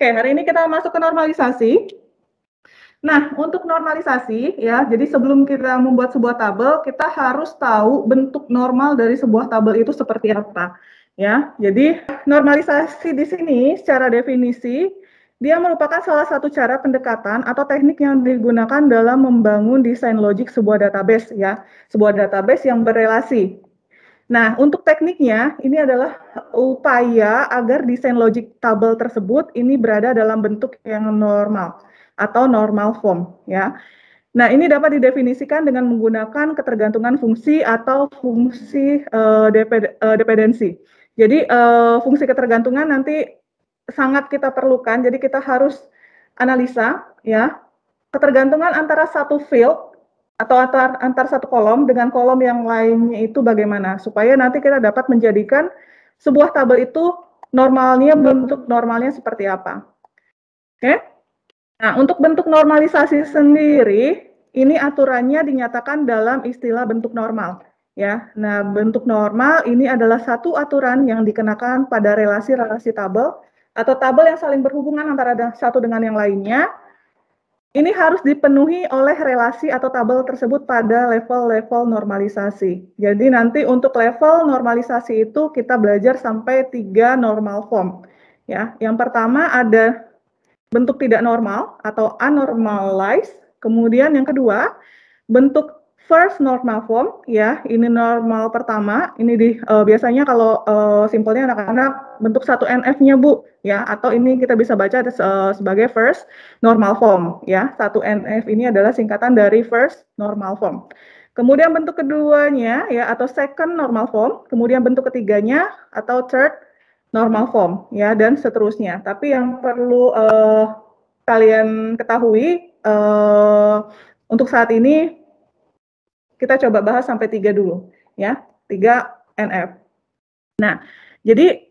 Oke, hari ini kita masuk ke normalisasi. Nah, untuk normalisasi ya, jadi sebelum kita membuat sebuah tabel, kita harus tahu bentuk normal dari sebuah tabel itu seperti apa. Ya, jadi normalisasi di sini secara definisi dia merupakan salah satu cara pendekatan atau teknik yang digunakan dalam membangun desain logik sebuah database ya, sebuah database yang berelasi. Nah, untuk tekniknya, ini adalah upaya agar desain logik tabel tersebut ini berada dalam bentuk yang normal atau normal form, ya. Nah, ini dapat didefinisikan dengan menggunakan ketergantungan fungsi atau fungsi dependensi. Jadi, fungsi ketergantungan nanti sangat kita perlukan, jadi kita harus analisa, ya, ketergantungan antara satu field atau antar satu kolom dengan kolom yang lainnya itu bagaimana, supaya nanti kita dapat menjadikan sebuah tabel itu normalnya, bentuk normalnya seperti apa. Oke? Nah, untuk bentuk normalisasi sendiri, ini aturannya dinyatakan dalam istilah bentuk normal. Ya, nah bentuk normal ini adalah satu aturan yang dikenakan pada relasi-relasi tabel atau tabel yang saling berhubungan antara satu dengan yang lainnya. Ini harus dipenuhi oleh relasi atau tabel tersebut pada level-level normalisasi. Jadi nanti untuk level normalisasi itu kita belajar sampai 3 normal form. Ya, yang pertama ada bentuk tidak normal atau unnormalized. Kemudian yang kedua, bentuk first normal form, ya, ini normal pertama. Ini biasanya kalau simpelnya anak-anak bentuk 1NF-nya, Bu, ya, atau ini kita bisa baca sebagai first normal form, ya. 1NF ini adalah singkatan dari first normal form. Kemudian bentuk keduanya, ya, atau second normal form. Kemudian bentuk ketiganya atau third normal form, ya, dan seterusnya. Tapi yang perlu kalian ketahui untuk saat ini kita coba bahas sampai 3 dulu, ya, 3 NF. Nah, jadi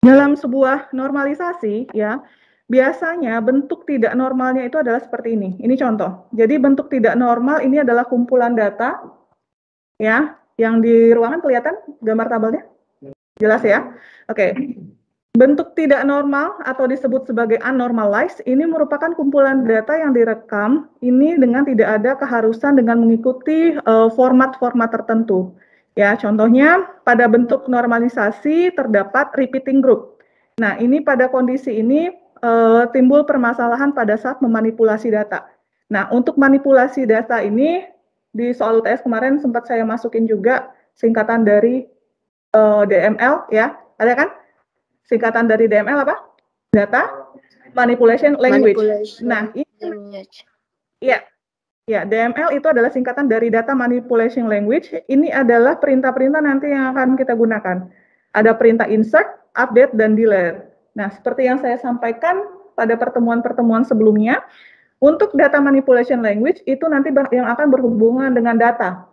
dalam sebuah normalisasi, ya, biasanya bentuk tidak normalnya itu adalah seperti ini. Ini contoh. Jadi bentuk tidak normal ini adalah kumpulan data, ya, yang di ruangan kelihatan gambar tabelnya? Jelas ya? Oke. Bentuk tidak normal atau disebut sebagai unnormalized ini merupakan kumpulan data yang direkam ini dengan tidak ada keharusan dengan mengikuti format-format tertentu. Ya, contohnya pada bentuk normalisasi terdapat repeating group. Nah, ini pada kondisi ini timbul permasalahan pada saat memanipulasi data. Nah, untuk manipulasi data ini di soal UTS kemarin sempat saya masukin juga singkatan dari DML, ya, ada kan? Singkatan dari DML apa? Data Manipulation Language. Nah, ini ya, DML itu adalah singkatan dari Data Manipulation Language. Ini adalah perintah-perintah nanti yang akan kita gunakan. Ada perintah insert, update, dan delete. Nah, seperti yang saya sampaikan pada pertemuan-pertemuan sebelumnya, untuk Data Manipulation Language itu nanti yang akan berhubungan dengan data.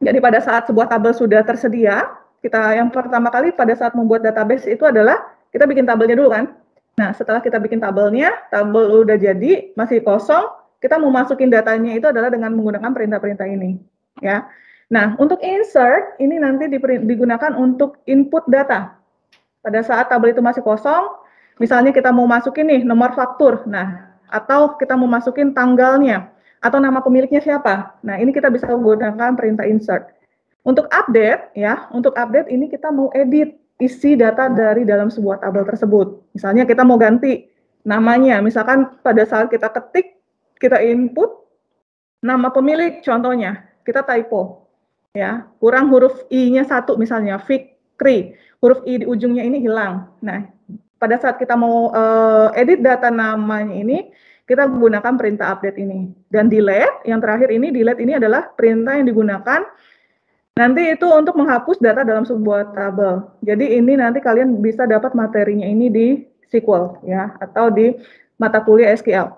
Jadi pada saat sebuah tabel sudah tersedia, kita yang pertama kali pada saat membuat database itu adalah kita bikin tabelnya dulu kan. Nah, setelah kita bikin tabelnya, tabel udah jadi, masih kosong, kita mau masukin datanya itu adalah dengan menggunakan perintah-perintah ini, ya. Nah, untuk insert ini nanti digunakan untuk input data. Pada saat tabel itu masih kosong, misalnya kita mau masukin nih nomor faktur, nah, atau kita mau masukin tanggalnya, atau nama pemiliknya siapa. Nah, ini kita bisa menggunakan perintah insert. Untuk update, ya, untuk update ini kita mau edit isi data dari dalam sebuah tabel tersebut. Misalnya kita mau ganti namanya, misalkan pada saat kita ketik, kita input nama pemilik, contohnya, kita typo, ya, kurang huruf I-nya 1 misalnya, Fikri, huruf I di ujungnya ini hilang. Nah, pada saat kita mau edit data namanya ini, kita menggunakan perintah update ini. Dan delete, yang terakhir ini, delete ini adalah perintah yang digunakan nanti itu untuk menghapus data dalam sebuah tabel. Jadi ini nanti kalian bisa dapat materinya ini di SQL, ya, atau di mata kuliah SQL.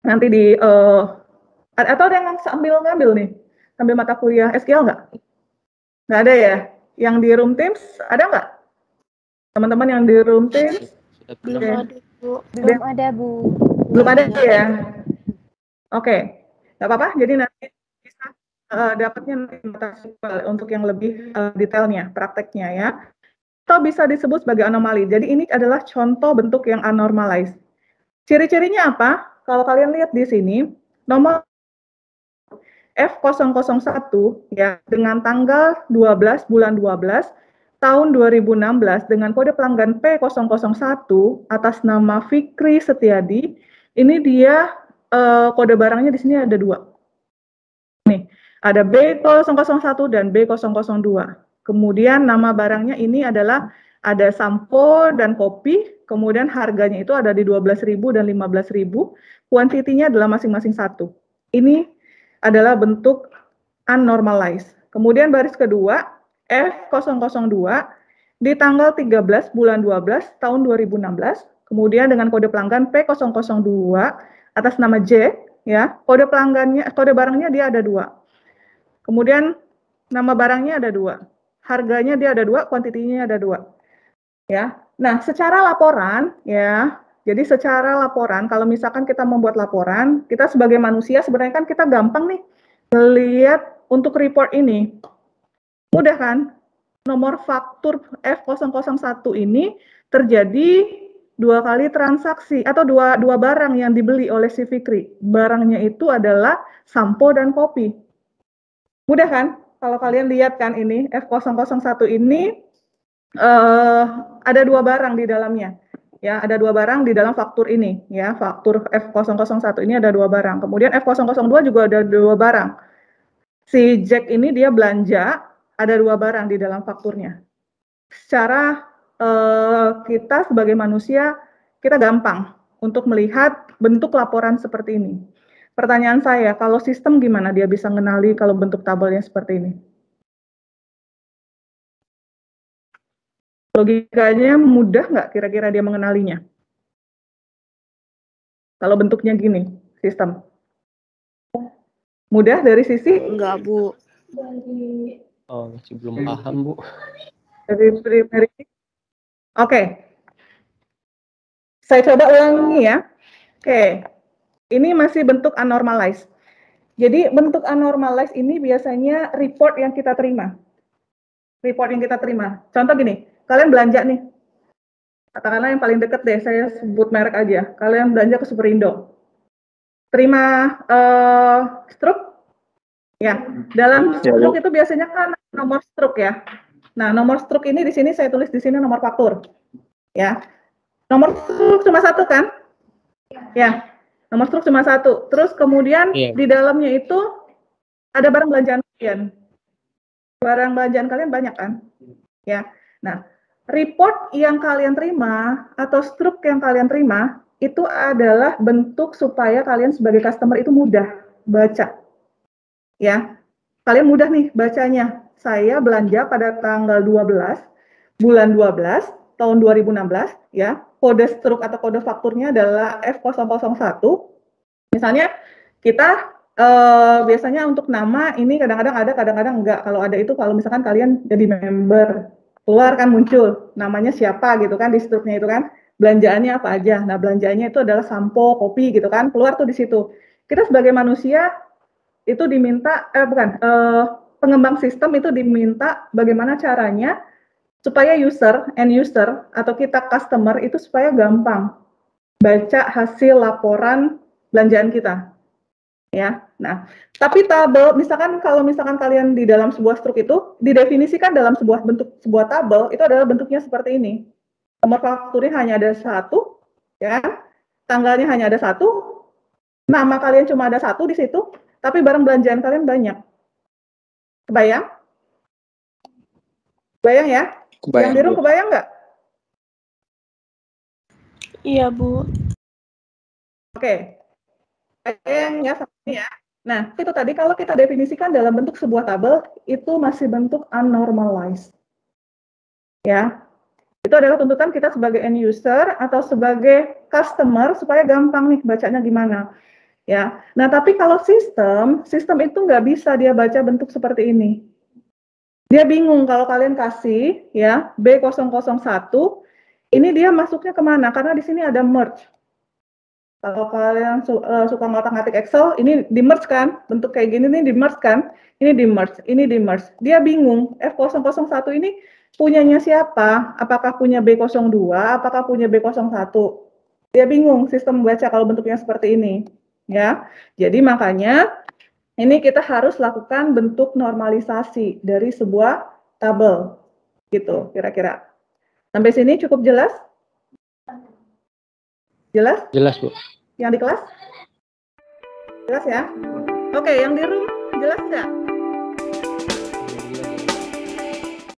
Nanti di, atau ada yang sambil ngambil nih, sambil mata kuliah SQL nggak? Nggak ada ya? Yang di Room Teams, ada nggak? Teman-teman yang di Room Teams? Belum ada, Bu. Belum ada, Bu. Belum ada ya? Oke, nggak apa-apa. Jadi nanti bisa dapatnya nanti untuk yang lebih detailnya, prakteknya ya. atau bisa disebut sebagai anomali. Jadi ini adalah contoh bentuk yang anormalized. Ciri-cirinya apa? Kalau kalian lihat di sini, nomor F001 ya dengan tanggal 12 bulan 12 tahun 2016 dengan kode pelanggan P001 atas nama Fikri Setiadi. Ini dia kode barangnya di sini ada 2. Nih, ada B001 dan B002. Kemudian nama barangnya ini adalah ada sampo dan kopi, kemudian harganya itu ada di 12.000 dan 15.000, kuantitinya adalah masing-masing 1. Ini adalah bentuk unnormalized. Kemudian baris kedua, F002 di tanggal 13 bulan 12 tahun 2016, kemudian dengan kode pelanggan P002 atas nama J, ya, kode barangnya dia ada 2. Kemudian nama barangnya ada 2. Harganya dia ada 2, kuantitinya ada 2. Ya. Nah, secara laporan ya, jadi secara laporan kalau misalkan kita membuat laporan, kita sebagai manusia sebenarnya kan kita gampang nih lihat untuk report ini. Mudah kan? Nomor faktur F001 ini terjadi 2 kali transaksi atau dua barang yang dibeli oleh si Fikri. Barangnya itu adalah sampo dan kopi. Mudah kan? Kalau kalian lihat kan ini F001 ini ada 2 barang di dalamnya. Ya, ada 2 barang di dalam faktur ini, ya. Faktur F001 ini ada 2 barang. Kemudian F002 juga ada 2 barang. Si Jack ini dia belanja ada 2 barang di dalam fakturnya. Secara kita sebagai manusia kita gampang untuk melihat bentuk laporan seperti ini. Pertanyaan saya, kalau sistem gimana dia bisa mengenali kalau bentuk tabelnya seperti ini? Logikanya mudah nggak kira-kira dia mengenalinya? Kalau bentuknya gini, sistem. Mudah dari sisi? Enggak, Bu. Oh, masih belum paham, Bu. Dari primary. Oke. Saya coba ulangi ya. Oke. Ini masih bentuk unnormalized. Jadi bentuk unnormalized ini biasanya report yang kita terima. Report yang kita terima. Contoh gini, kalian belanja nih. Katakanlah yang paling dekat deh, saya sebut merek aja. Kalian belanja ke Superindo. Terima struk? Ya, dalam struk itu biasanya kan nomor struk ya. Nah, nomor struk ini di sini saya tulis di sini nomor faktur. Ya. Nomor struk cuma 1 kan? Ya. Nomor struk cuma 1. Terus kemudian di dalamnya itu ada barang belanjaan kalian. Barang belanjaan kalian banyak kan? Ya. Nah, report yang kalian terima atau struk yang kalian terima itu adalah bentuk supaya kalian sebagai customer itu mudah baca. Ya. Kalian mudah nih bacanya. Saya belanja pada tanggal 12 bulan 12 tahun 2016 ya. Kode struk atau kode fakturnya adalah F001. Misalnya kita biasanya untuk nama ini kadang-kadang ada, kadang-kadang enggak. Kalau ada itu kalau misalkan kalian jadi member, keluar kan muncul namanya siapa gitu kan di struknya itu kan. Belanjaannya apa aja. Nah, belanjaannya itu adalah sampo, kopi gitu kan. Keluar tuh di situ. Kita sebagai manusia itu diminta pengembang sistem itu diminta bagaimana caranya supaya end user atau kita customer itu supaya gampang baca hasil laporan belanjaan kita. Ya. Nah, tapi tabel misalkan kalau misalkan kalian di dalam sebuah struk itu didefinisikan dalam sebuah tabel itu adalah bentuknya seperti ini. Nomor fakturnya hanya ada 1, ya. Tanggalnya hanya ada 1. Nama kalian cuma ada 1 di situ, tapi barang belanjaan kalian banyak. Kebayang? Kebayang ya? Yang biru kebayang nggak? Iya, Bu. Oke. Kebayang ya sama ini ya. Nah, itu tadi kalau kita definisikan dalam bentuk sebuah tabel, itu masih bentuk unnormalized. Ya. Itu adalah tuntutan kita sebagai end user atau sebagai customer supaya gampang nih bacanya gimana. Ya. Nah, tapi kalau sistem itu nggak bisa dia baca bentuk seperti ini. Dia bingung kalau kalian kasih ya B001, ini dia masuknya kemana? Karena di sini ada merge. Kalau kalian suka ngotak-ngatik Excel, ini di merge kan? Bentuk kayak gini nih di merge kan? Ini di merge, ini di merge. Dia bingung, F001 ini punyanya siapa? Apakah punya B02, apakah punya B01? Dia bingung sistem baca kalau bentuknya seperti ini. Ya, jadi makanya ini kita harus lakukan bentuk normalisasi dari sebuah tabel. Gitu, kira-kira. Sampai sini cukup jelas? Jelas? Jelas, Bu. Yang di kelas? Jelas ya? Oke, yang di room jelas nggak?